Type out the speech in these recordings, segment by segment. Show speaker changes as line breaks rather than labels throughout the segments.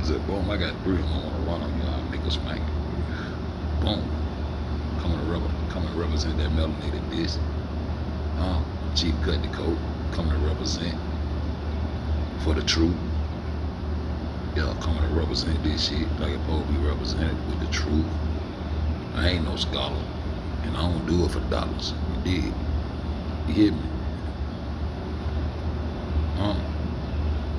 said, boom, I got 3 of them. I want to run on y'all niggas, man. Boom. Come and represent that melanated dish. Chief cut the coat. Come to represent for the truth. Y'all coming to represent this shit like it's supposed to be represented with the truth. I ain't no scholar, and I don't do it for dollars. You dig? You hear me?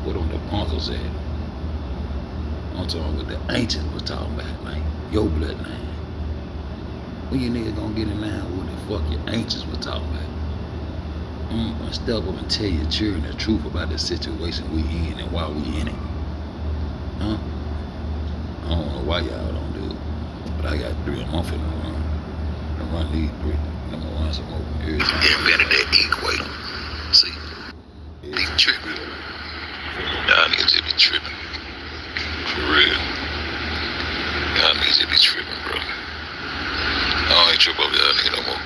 What on the uncles at? I'm talking what the ancients was talking about, man. Your bloodline. When you niggas gonna get in line with the fuck your ancients was talking about? I step up and tell your children the truth about the situation we in and why we in it. I don't know why y'all don't do it, but I got 3 of them. I'm finna run these 3. I'm gonna run some more.
Invented that equate. See? They tripping. Y'all niggas just be tripping. For real. Y'all niggas just be tripping, bro. I don't even trip up y'all niggas no more.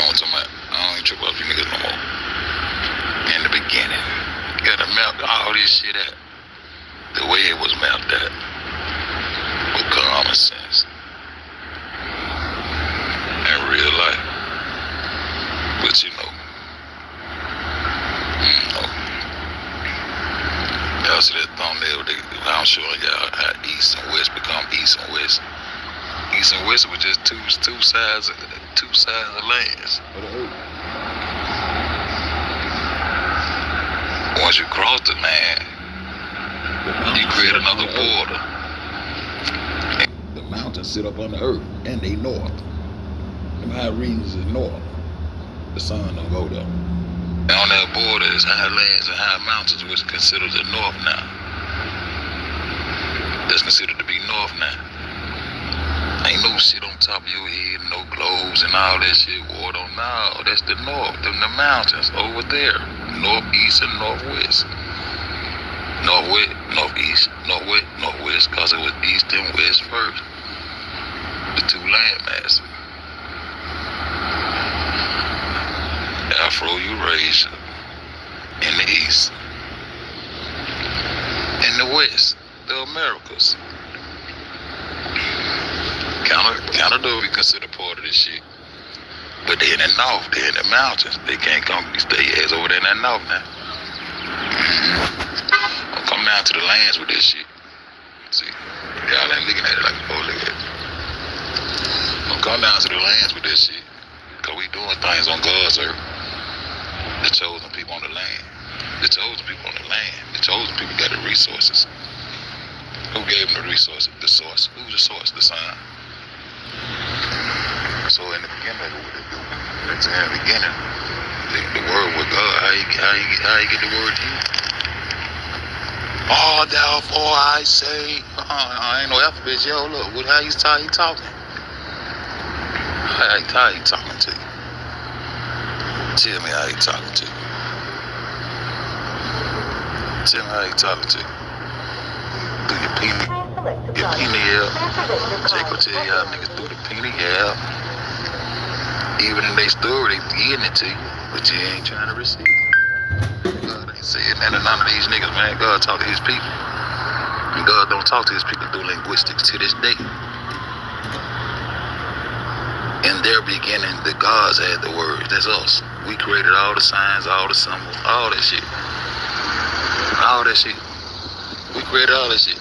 I don't even trip up you niggas no more. In the beginning, you gotta map all this shit out the way it was mapped out with common sense in real life. But you know, y'all see that thumbnail? I'm showing y'all how East and West become East and West. East and West was just two sides of lands. Once you cross the land, you create another border.
The mountains sit up on the earth, and they north. Them high regions is north. The sun don't go there.
And on that border is high lands and high mountains, which is considered the north now. That's considered to be north now. Ain't no shit on top of your head, no globes and all that shit. Water, no, that's the north. Them the mountains over there. Northeast and northwest. Northwest, northeast, northwest, northwest, because it was east and west first. The 2 landmasses. Afro-Eurasia in the east. In the west, the Americas. Canada we consider part of this shit. But they in the north, they in the mountains. They can't come stay ass over there in that north now. I'll come down to the lands with this shit. See, y'all ain't looking at it like the look at it. I'll come down to the lands with this shit. Cause we doing things on God's earth. The chosen people on the land. The chosen people on the land. The chosen people got the resources. Who gave them the resources? The source. Who's the source? The sun. So in the beginning, in the beginning, the word was God. How you get the word to you? Oh, therefore I say, I ain't no alphabet, yo. Look, how you talking? How you talking to you? Tell me how you talking to you. Tell me how you talking to you. Through your pineal. Jake will tell y'all niggas through the pineal. Even in their story, they getting it to you, but you ain't trying to receive it. God ain't saying that to none of these niggas, man. God talk to his people. And God don't talk to his people through linguistics to this day. In their beginning, the gods had the words. That's us. We created all the signs, all the symbols, all that shit. All that shit. We created all that shit.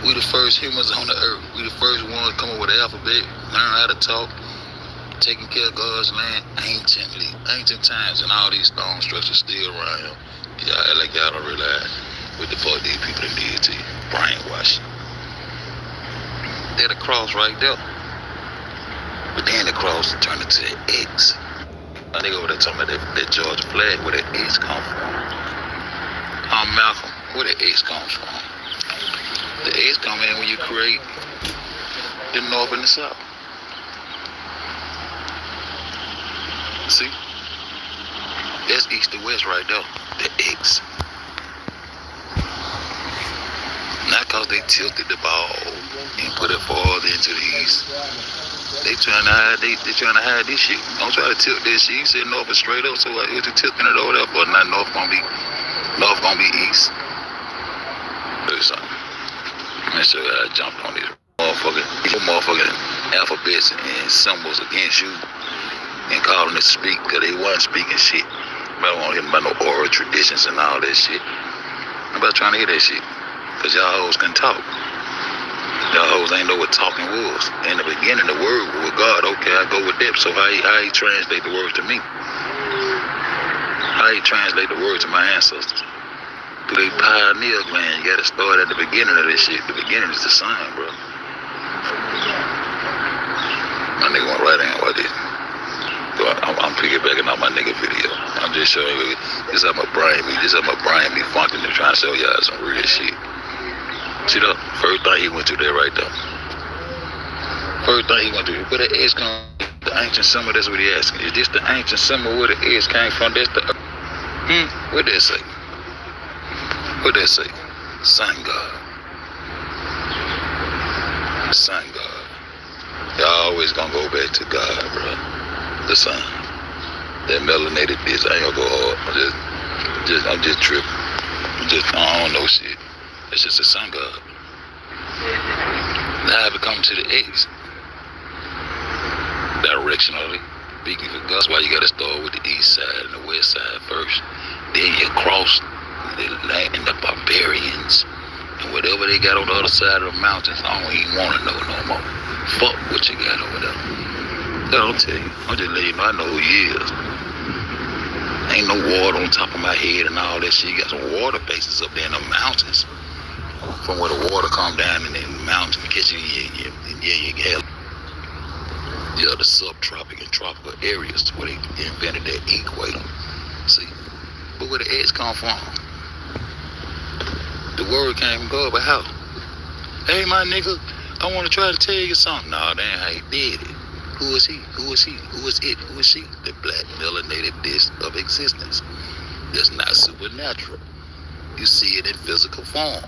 We the first humans on the earth. We the first ones to come up with the alphabet, learn how to talk, taking care of God's land ancient times, and all these stone structures still around here. Y'all act like y'all don't realize what the fuck these people did to you. Brainwash. They're the cross right there. But then the cross turned into an X. I think over there talking about that Georgia flag, where that X come from. Malcolm, where the X come from? The X come in when you create the north and the south. See? That's east to west right there. The X. Not because they tilted the ball and put it farther into the east. They trying to hide. They trying to hide this shit. Don't try to tilt this shit. You said north is straight up, so it's tilting it over there. But not north gonna be east. symbols against you and calling it speak, because they wasn't speaking shit. I don't want to hear about no oral traditions and all that shit. I'm about trying to hear that shit, because y'all hoes can talk. Y'all hoes ain't know what talking was. In the beginning, the word was with God. Okay, I go with that. So how he translate the words to me? How he translate the words to my ancestors? Through they pioneer gland. You gotta start at the beginning of this shit. The beginning is the sign, bro. My nigga went right in with it. So I'm piggybacking on my nigga video. I'm just showing you this how my brain be. This how my brain be functioning, trying to show y'all some real shit. See the first thing he went to there right there. First thing he went to, where the edge come, the ancient symbol, that's what he asking. Is this the ancient symbol where the edge came from? That's the what that say? What that say? Sun God. Sun God. Y'all always gonna go back to God, bro. The sun. That melanated bitch. I ain't gonna go hard. I'm just tripping. I don't know shit. It's just a sun God. Now I come to the X. Directionally. Speaking for God, that's why you gotta start with the east side and the west side first. Then you cross the land and the barbarians. And whatever they got on the other side of the mountains, I don't even wanna know no more. Fuck what you got over there. I don't tell you. I'm just letting you know I know who he is. Ain't no water on top of my head and all that shit. You got some water bases up there in the mountains. From where the water come down in the mountains and catch you get the subtropic and tropical areas where they invented that equator. See? But where the edge come from? The word came from God, but how? Hey, my nigga, I want to try to tell you something. Nah, that ain't how he did it. Who is he? Who is he? Who is it? Who is she? The black melanated disc of existence. That's not supernatural. You see it in physical form.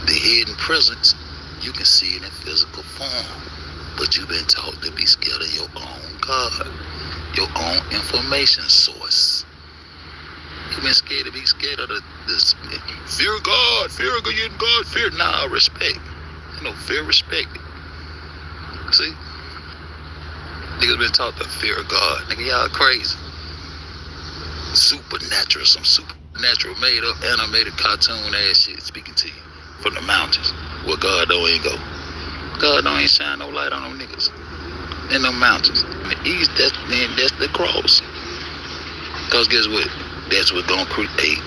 The hidden presence, you can see it in physical form. But you've been taught to be scared of your own God, your own information source. You've been scared of this. Fear God, you God, fear. Nah, respect. Fear, respect. See? Niggas been taught to fear God. Nigga, y'all crazy. Supernatural, some supernatural made up animated cartoon ass shit speaking to you from the mountains where God don't even go. God don't even shine no light on them niggas in them mountains. In the east, that's the cross. Cause guess what? That's what's gonna create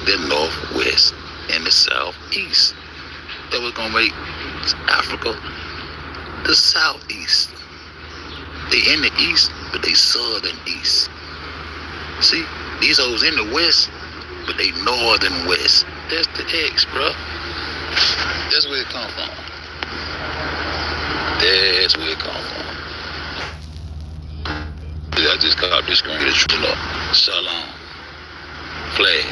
the northwest and the southeast. That was gonna make Africa the southeast. They in the east, but they southern east. See, these hoes in the west, but they northern west. That's the X, bro. That's where it come from. That's where it come from. I just caught this screen. Shalom. Flag.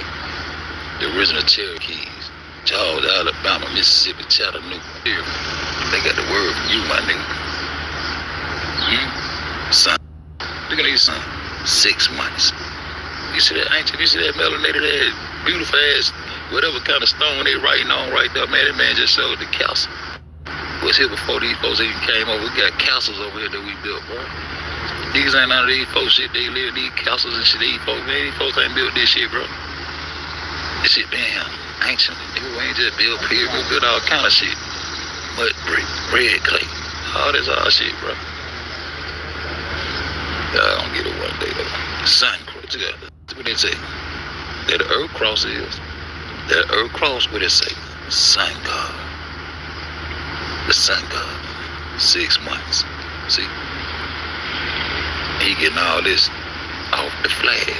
The original Cherokees. Charles, Alabama, Mississippi, Chattanooga. They got the word from you, my nigga. Son. Look at these son. 6 months. You see that ancient, you see that melanated ass, beautiful ass, whatever kind of stone they writing on right there, man. That man just showed the castle. Was here before these folks even came over. We got castles over here that we built, bro. These ain't none of these folks shit. They live in these castles and shit. These folks, man, these folks ain't built this shit, bro. This shit been ancient. Nigga, we ain't just built pyramid, we built all kind of shit. Mud brick, red clay, all this all shit, bro. Y'all don't get it one day though. Sun cross, what they say? That the earth cross is. That earth cross, what it say? Sun God. The sun God. 6 months. See? He getting all this off the flag.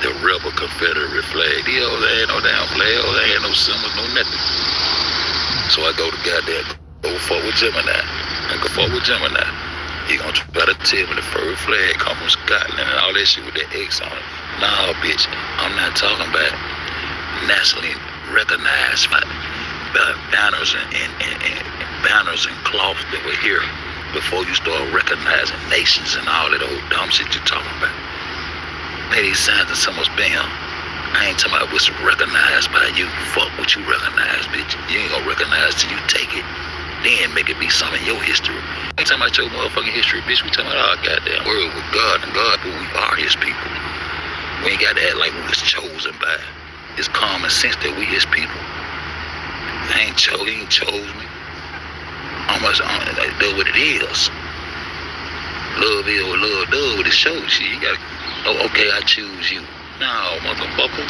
The rebel Confederate flag. These hoes ain't no damn flag. They ain't no symbols, no nothing. So I go to goddamn go fuck with Gemini. He gonna try to tell me the first flag come from Scotland and all that shit with that X on it. Nah, bitch, I'm not talking about nationally recognized banners and banners and cloth that were here before you start recognizing nations and all that old dumb shit you talking about. Man, these signs and symbols been here. I ain't talking about what's recognized by you. Fuck what you recognize, bitch. You ain't gonna recognize till you take it. then make it be something in your history. We ain't talking about your motherfucking history, bitch. We talking about our goddamn world with God, and God, who we are his people. We ain't got to act like we was chosen by. It's common sense that we his people. He ain't chose me. Almost like that's what it is. Love is what love does, but it shows shit. You gotta, oh, okay, I choose you. No, motherfucker.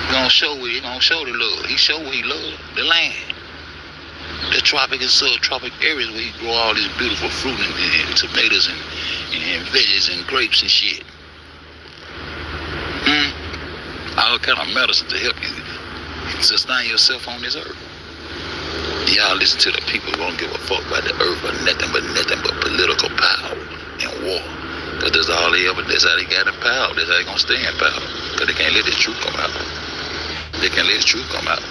He gonna show the love. He show what he love. The land. The tropic and subtropic areas where he grow all this beautiful fruit and tomatoes and veggies and grapes and shit. All kind of medicine to help you sustain yourself on this earth. Y'all listen to the people who don't give a fuck about the earth or nothing but political power and war. Cause that's all they ever, that's how they got in power. That's how they gonna stay in power. Cause they can't let the truth come out. They can't let the truth come out.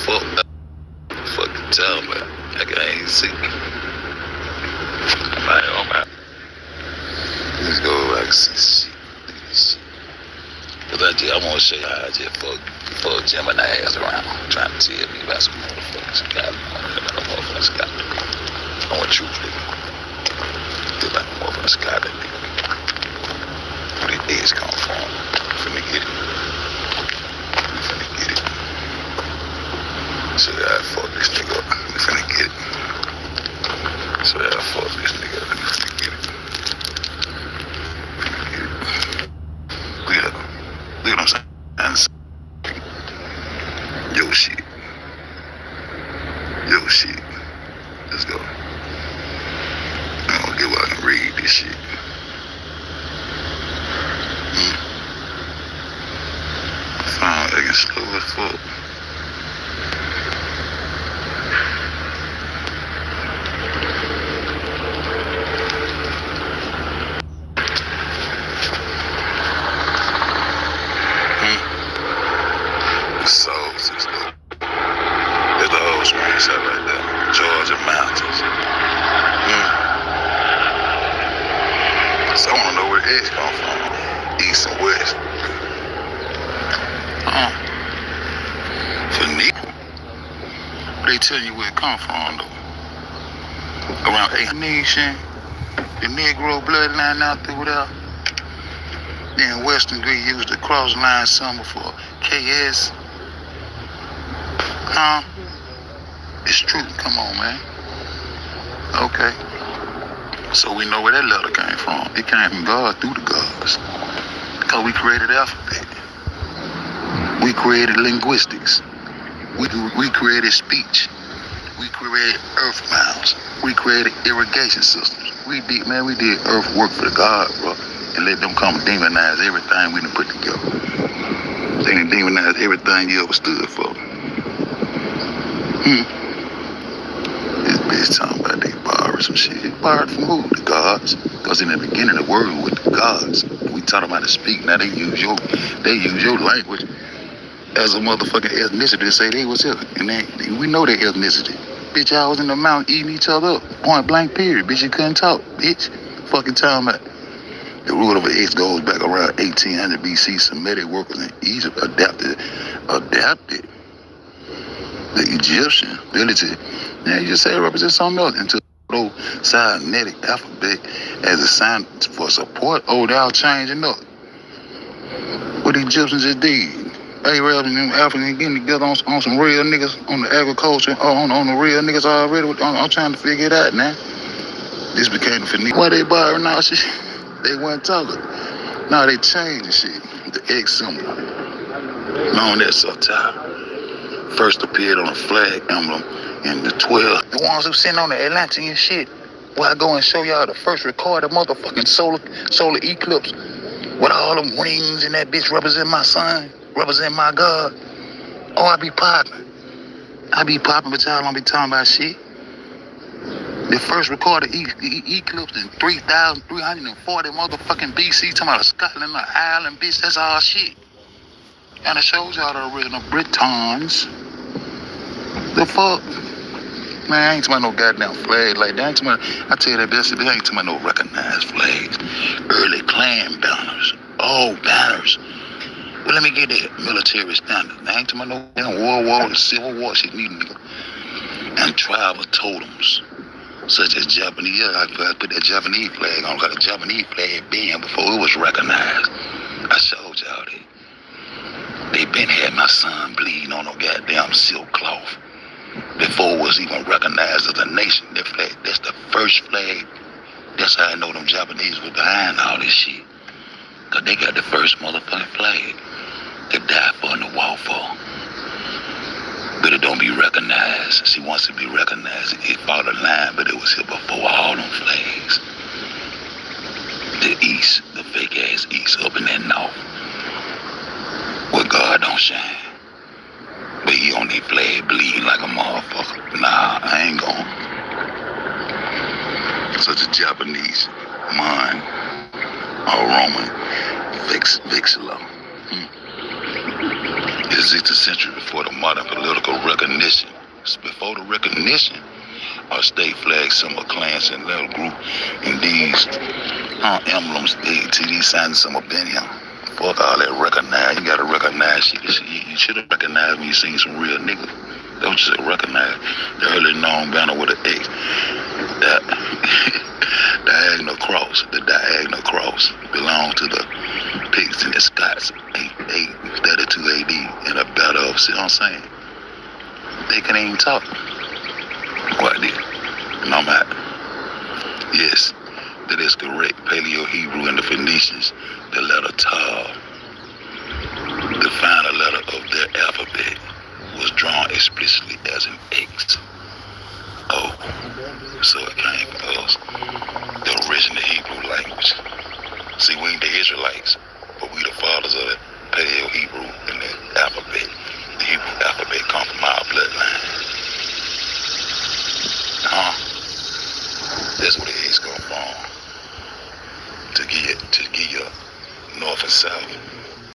Fuck the time, man. I can't even see. I'm out. Let's go back and see shit. Look at this shit. Cause I wanna show you how I just fuck Gemini ass around. Trying to tell me about some motherfuckers. I want truth, nigga. Get like motherfuckers got that nigga. Where the eggs come from? We finna get it. So yeah, I fuck this nigga up. We finna get it. So yeah, I fuck this nigga up. We finna get it. Look at what I'm saying. Yo shit. Let's go. I don't give a fuck and read this shit. Phone acting slow as fuck. Souls is the there's the whole screenshot right there. Georgia mountains. So I wanna know where the edge come from. East and west. They tell you where it come from though. Around 8 Nation, the Negro bloodline out there without. Then Western Greek used the cross line symbol for KS. It's true. Come on, man. Okay. So we know where that letter came from. It came from God through the gods. Because we created the alphabet. We created linguistics. We created speech. We created earth mounds. We created irrigation systems. We did earth work for the God, bro. And let them come demonize everything we done put together. They done demonize everything you ever stood for. This bitch talking about they borrowed some shit. They borrowed from who? The gods. Because in the beginning the word was with the gods. We taught them how to speak. Now they use your language as a motherfucking ethnicity to say they was here. And we know their ethnicity. Bitch, y'all was in the mountain eating each other up. Point blank period. Bitch, you couldn't talk. Bitch. Fucking talking about. The rule of X goes back around 1800 BC. Semitic workers in Egypt adapted the Egyptian ability. Now you just say it represents something else into the cybernetic alphabet as a sign for support. Oh, they're all changing up. What the Egyptians just did. Arabs and them Africans getting together on some real niggas on the agriculture, on the real niggas already. I'm trying to figure it out now. This became the Phoenician. Why they borrowing now shit? They weren't talking. Now they changed the shit. The X symbol. Known as Satire. First appeared on a flag emblem in the 12. The ones who sitting on the Atlantean shit. Well, I go and show y'all the first recorded motherfucking solar eclipse with all them rings and that bitch represent my sun, represent my God. Oh, I be popping, but y'all don't be talking about shit. The first recorded eclipse in 3,340 motherfucking BC, talking about a Scotland or Ireland, bitch, that's all shit. And it shows y'all the original Britons. The fuck? Man, I ain't talking about no goddamn flag like that. I tell you that bitch, I ain't talking about no recognized flags. Early clan banners. Oh, banners. Well, let me get that military standard. I ain't talking about no damn World War, Civil War shit, nigga. and tribal totems, such as Japanese. I put that Japanese flag on. Got a Japanese flag been before it was recognized. I showed y'all that. They been had my son bleeding on no goddamn silk cloth before it was even recognized as a nation. That flag, that's the first flag. That's how I know them Japanese were behind all this shit. Cause they got the first motherfucking flag to die for and to walk for. But it don't be recognized. See, once it be recognized, it fall the line, but it was here before all them flags. The east, the fake ass east up in that north, where God don't shine. But he on that flag bleeding like a motherfucker. Nah, I ain't going. Such a Japanese, Mon, or Roman, Vexilla. Is it a century before the modern political recognition? Before the recognition, our state flag, symbol, clans, and little group, and these emblems, these signs, some have been here. Fuck all that recognize. You gotta recognize shit. You should have recognized when you seen some real niggas. That was just recognize. The early known banner with an X. That diagonal cross belonged to the Pigs and the Scots, 832 AD, in a battle of, see what I'm saying? They can't even talk. What did? No matter. Yes, that is correct. Paleo-Hebrew and the Phoenicians, the letter Tav, the final letter of their alphabet, was drawn explicitly as an X. Oh, so it came from us, the original Hebrew language. See, we ain't the Israelites, but we the fathers of the Paleo-Hebrew and the alphabet. The Hebrew alphabet come from our bloodline. That's where the X come from. To give you north and south.